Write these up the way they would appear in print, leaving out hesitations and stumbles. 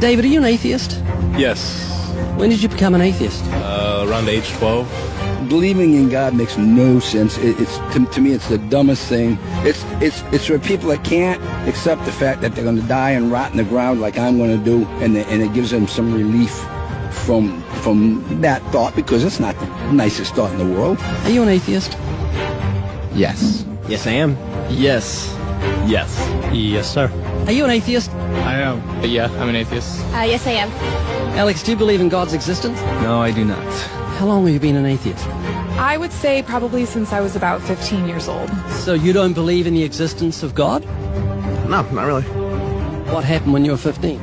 David, are you an atheist? Yes. When did you become an atheist? Around age 12. Believing in God makes no sense. It's to me, it's the dumbest thing. It's for people that can't accept the fact that they're going to die and rot in the ground like I'm going to do, and it gives them some relief from that thought, because it's not the nicest thought in the world. Are you an atheist? Yes. Yes, I am. Yes. Yes. Yes, sir. Are you an atheist? I am. Yeah, I'm an atheist. Yes, I am. Alex, do you believe in God's existence? No, I do not. How long have you been an atheist? I would say probably since I was about 15 years old. So you don't believe in the existence of God? No, not really. What happened when you were 15?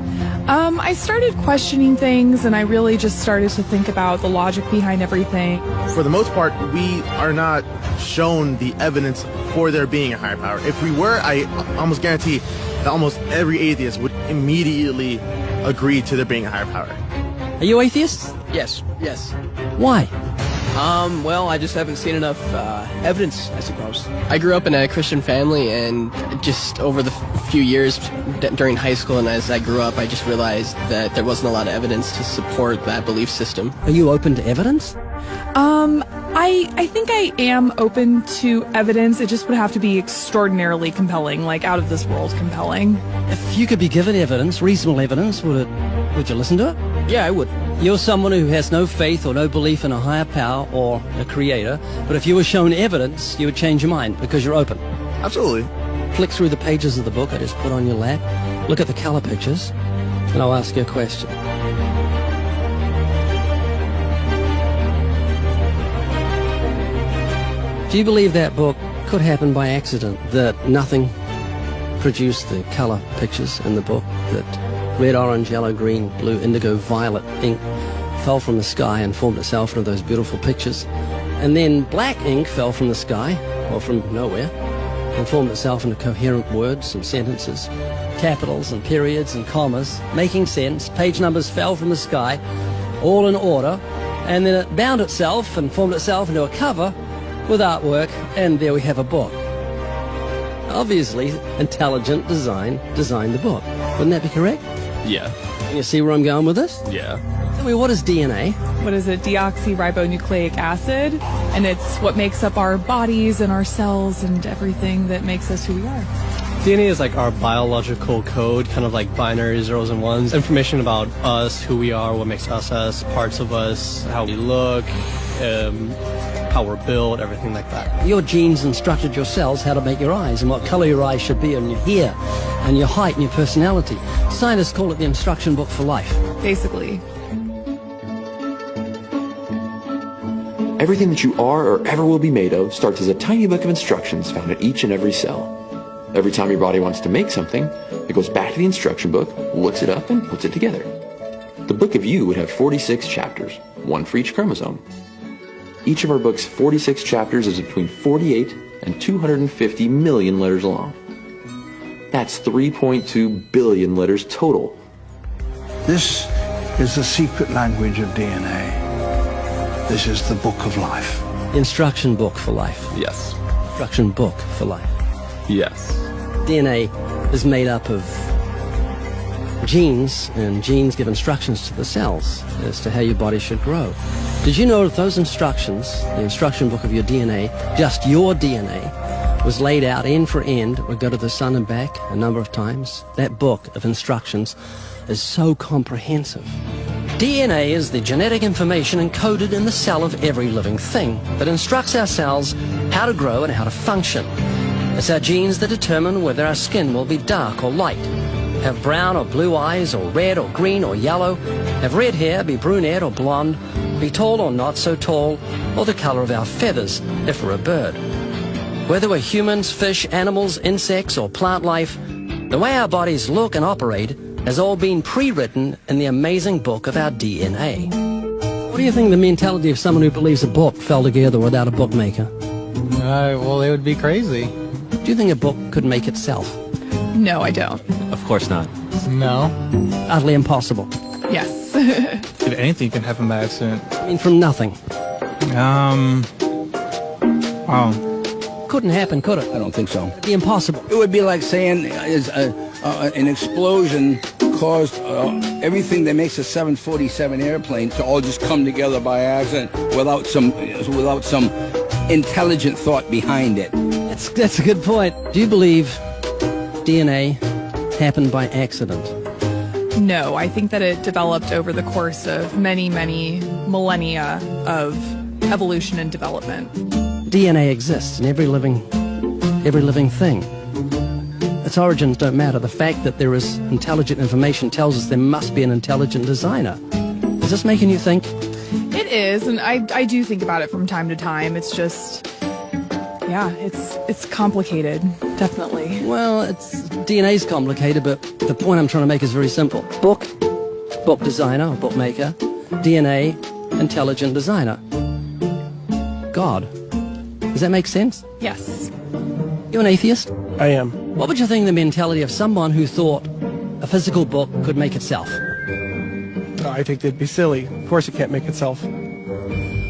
I started questioning things, and I really just started to think about the logic behind everything. For the most part, we are not shown the evidence for there being a higher power. If we were, I almost guarantee that almost every atheist would immediately agree to there being a higher power. Are you atheists? Yes. Why? Well, I just haven't seen enough evidence, I suppose. I grew up in a Christian family, and just over the few years during high school and as I grew up, I just realized that there wasn't a lot of evidence to support that belief system. Are you open to evidence? I think I am open to evidence. It just would have to be extraordinarily compelling, like out of this world compelling. If you could be given evidence, reasonable evidence, would you listen to it? Yeah, I would. You're someone who has no faith or no belief in a higher power or a creator, but if you were shown evidence, you would change your mind because you're open. Absolutely. Flick through the pages of the book I just put on your lap, look at the color pictures, and I'll ask you a question. Do you believe that book could happen by accident, that nothing produced the color pictures in the book, that red, orange, yellow, green, blue, indigo, violet ink fell from the sky and formed itself into those beautiful pictures, and then black ink fell from the sky, or from nowhere, and formed itself into coherent words and sentences, capitals and periods and commas, making sense, page numbers fell from the sky, all in order, and then it bound itself and formed itself into a cover with artwork, and there we have a book. Obviously, intelligent design designed the book. Wouldn't that be correct? Yeah. Can you see where I'm going with this? Yeah. Tell me, what is DNA? What is it? Deoxyribonucleic acid. And it's what makes up our bodies and our cells and everything that makes us who we are. DNA is like our biological code, kind of like binary zeros and ones. Information about us, who we are, what makes us us, parts of us, how we look, how we're built, everything like that. Your genes instructed your cells how to make your eyes and what color your eyes should be, and your hair and your height and your personality. Scientists call it the instruction book for life. Basically. Everything that you are or ever will be made of starts as a tiny book of instructions found in each and every cell. Every time your body wants to make something, it goes back to the instruction book, looks it up, and puts it together. The book of you would have 46 chapters, one for each chromosome. Each of our book's 46 chapters is between 48 and 250 million letters long. That's 3.2 billion letters total. This is the secret language of DNA. This is the book of life. Instruction book for life. Yes. Instruction book for life. Yes. DNA is made up of genes, and genes give instructions to the cells as to how your body should grow. Did you know that those instructions, the instruction book of your DNA, just your DNA, was laid out end for end, would go to the sun and back a number of times? That book of instructions is so comprehensive. DNA is the genetic information encoded in the cell of every living thing that instructs our cells how to grow and how to function. It's our genes that determine whether our skin will be dark or light, have brown or blue eyes, or red or green or yellow, have red hair, be brunette or blonde, be tall or not so tall, or the color of our feathers if we're a bird. Whether we're humans, fish, animals, insects, or plant life, the way our bodies look and operate has all been pre-written in the amazing book of our DNA. What do you think the mentality of someone who believes a book fell together without a bookmaker? Well, they would be crazy. Do you think a book could make itself? No, I don't. Of course not. No. Utterly impossible. Yes. If anything can happen by accident. I mean, from nothing. Couldn't happen, could it? I don't think so. It'd be impossible. It would be like saying an explosion caused everything that makes a 747 airplane to all just come together by accident without some intelligent thought behind it. That's a good point. Do you believe DNA happened by accident? No, I think that it developed over the course of many, many millennia of evolution and development. DNA exists in every living thing. Its origins don't matter. The fact that there is intelligent information tells us there must be an intelligent designer. Is this making you think? It is, and I do think about it from time to time. It's just, yeah, it's complicated, definitely. Well, DNA's complicated, but the point I'm trying to make is very simple. Book designer or bookmaker, DNA, intelligent designer. God. Does that make sense? Yes. You're an atheist? I am. What would you think of the mentality of someone who thought a physical book could make itself? I think they'd be silly. Of course it can't make itself.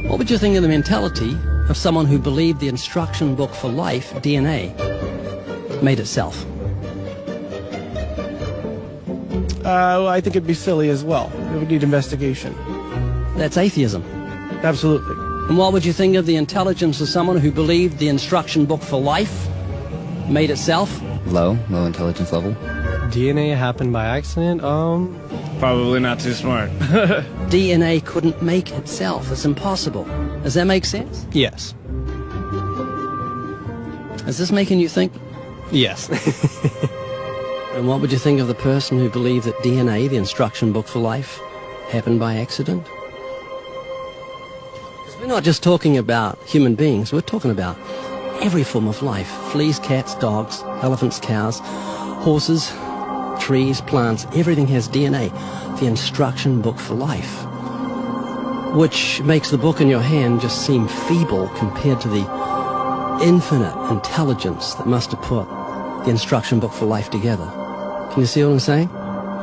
What would you think of the mentality of someone who believed the instruction book for life, DNA, made itself? I think it'd be silly as well. It would need investigation. That's atheism. Absolutely. And what would you think of the intelligence of someone who believed the instruction book for life made itself? Low intelligence level. DNA happened by accident? Probably not too smart. DNA couldn't make itself. It's impossible. Does that make sense? Yes. Is this making you think? Yes. And what would you think of the person who believed that DNA, the instruction book for life, happened by accident? Because we're not just talking about human beings, we're talking about every form of life. Fleas, cats, dogs, elephants, cows, horses, trees, plants, everything has DNA, the instruction book for life. Which makes the book in your hand just seem feeble compared to the infinite intelligence that must have put the instruction book for life together. Can you see what I'm saying?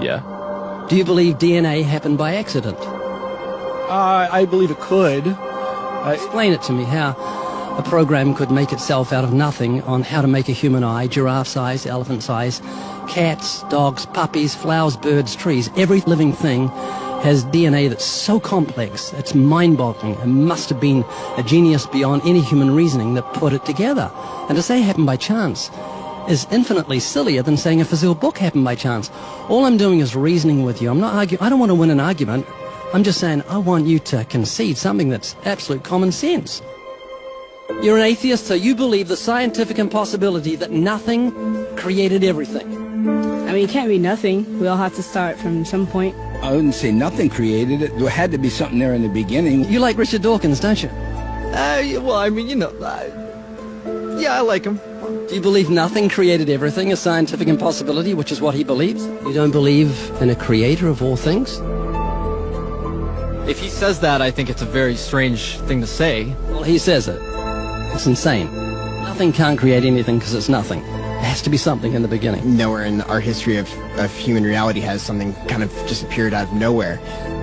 Yeah. Do you believe DNA happened by accident? I believe it could. Explain it to me, how a program could make itself out of nothing on how to make a human eye, giraffe size, elephant size, cats, dogs, puppies, flowers, birds, trees. Every living thing has DNA that's so complex, it's mind-boggling. It must have been a genius beyond any human reasoning that put it together. And to say it happened by chance is infinitely sillier than saying a physical book happened by chance. All I'm doing is reasoning with you. I'm not arguing. I don't want to win an argument. I'm just saying I want you to concede something that's absolute common sense. You're an atheist, so you believe the scientific impossibility that nothing created everything. I mean, it can't be nothing. We all have to start from some point. I wouldn't say nothing created it. There had to be something there in the beginning. You like Richard Dawkins, don't you? Well, I mean, yeah, I like him. Do you believe nothing created everything, a scientific impossibility, which is what he believes? You don't believe in a creator of all things? If he says that, I think it's a very strange thing to say. Well, he says it. It's insane. Nothing can't create anything because it's nothing. There has to be something in the beginning. Nowhere in our history of human reality has something kind of just appeared out of nowhere.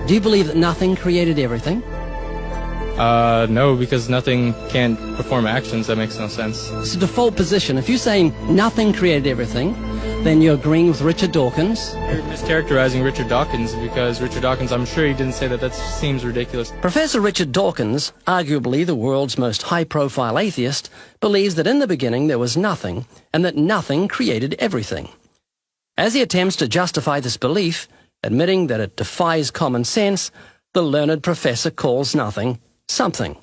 Do you believe that nothing created everything? No, because nothing can perform actions. That makes no sense. It's a default position. If you're saying nothing created everything, then you're agreeing with Richard Dawkins. You're mischaracterizing Richard Dawkins, because Richard Dawkins, I'm sure he didn't say that. That seems ridiculous. Professor Richard Dawkins, arguably the world's most high-profile atheist, believes that in the beginning there was nothing, and that nothing created everything. As he attempts to justify this belief, admitting that it defies common sense, the learned professor calls nothing something.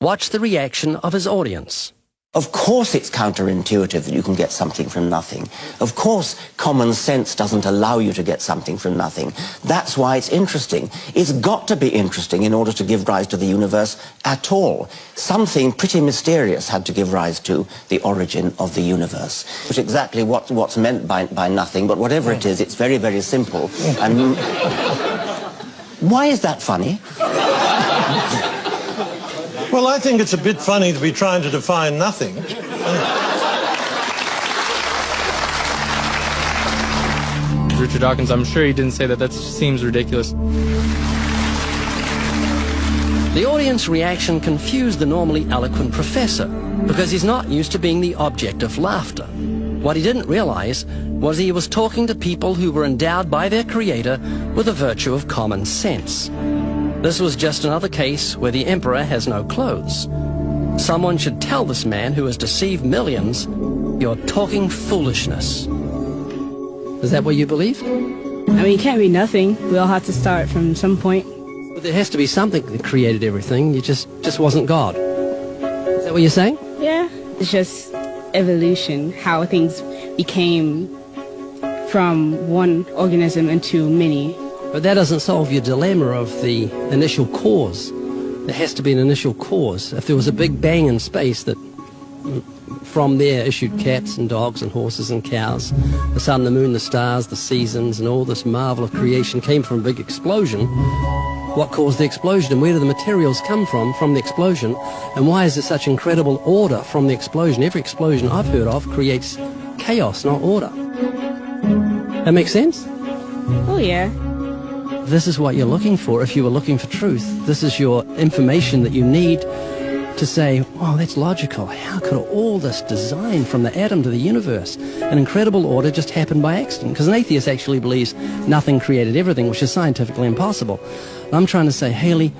Watch the reaction of his audience. Of course it's counterintuitive that you can get something from nothing. Of course common sense doesn't allow you to get something from nothing. That's why it's interesting. It's got to be interesting in order to give rise to the universe at all. Something pretty mysterious had to give rise to the origin of the universe. Which is exactly what's meant by nothing, but whatever it is, it's very, very simple. And why is that funny? Well, I think it's a bit funny to be trying to define nothing. Richard Dawkins, I'm sure he didn't say that. That seems ridiculous. The audience reaction confused the normally eloquent professor because he's not used to being the object of laughter. What he didn't realize was he was talking to people who were endowed by their creator with the virtue of common sense. This was just another case where the emperor has no clothes. Someone should tell this man who has deceived millions, "You're talking foolishness." Is that what you believe? I mean, it can't be nothing. We all have to start from some point. But there has to be something that created everything. You just wasn't God. Is that what you're saying? Yeah. It's just evolution, how things became from one organism into many. But that doesn't solve your dilemma of the initial cause. There has to be an initial cause. If there was a big bang in space that from there issued cats and dogs and horses and cows, the sun, the moon, the stars, the seasons, and all this marvel of creation came from a big explosion, what caused the explosion, and where do the materials come from the explosion, and why is there such incredible order from the explosion? Every explosion I've heard of creates chaos, not order. That makes sense? Oh, yeah. This is what you're looking for if you were looking for truth. This is your information that you need to say, oh, that's logical. How could all this design from the atom to the universe, an incredible order, just happen by accident? Because an atheist actually believes nothing created everything, which is scientifically impossible. I'm trying to say, Haley,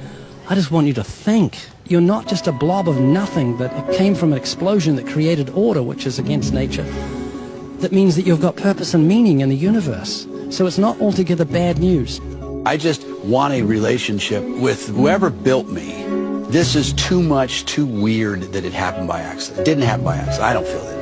I just want you to think. You're not just a blob of nothing, but it came from an explosion that created order, which is against nature. That means that you've got purpose and meaning in the universe. So it's not altogether bad news. I just want a relationship with whoever built me. This is too much, too weird that it happened by accident. It didn't happen by accident. I don't feel that.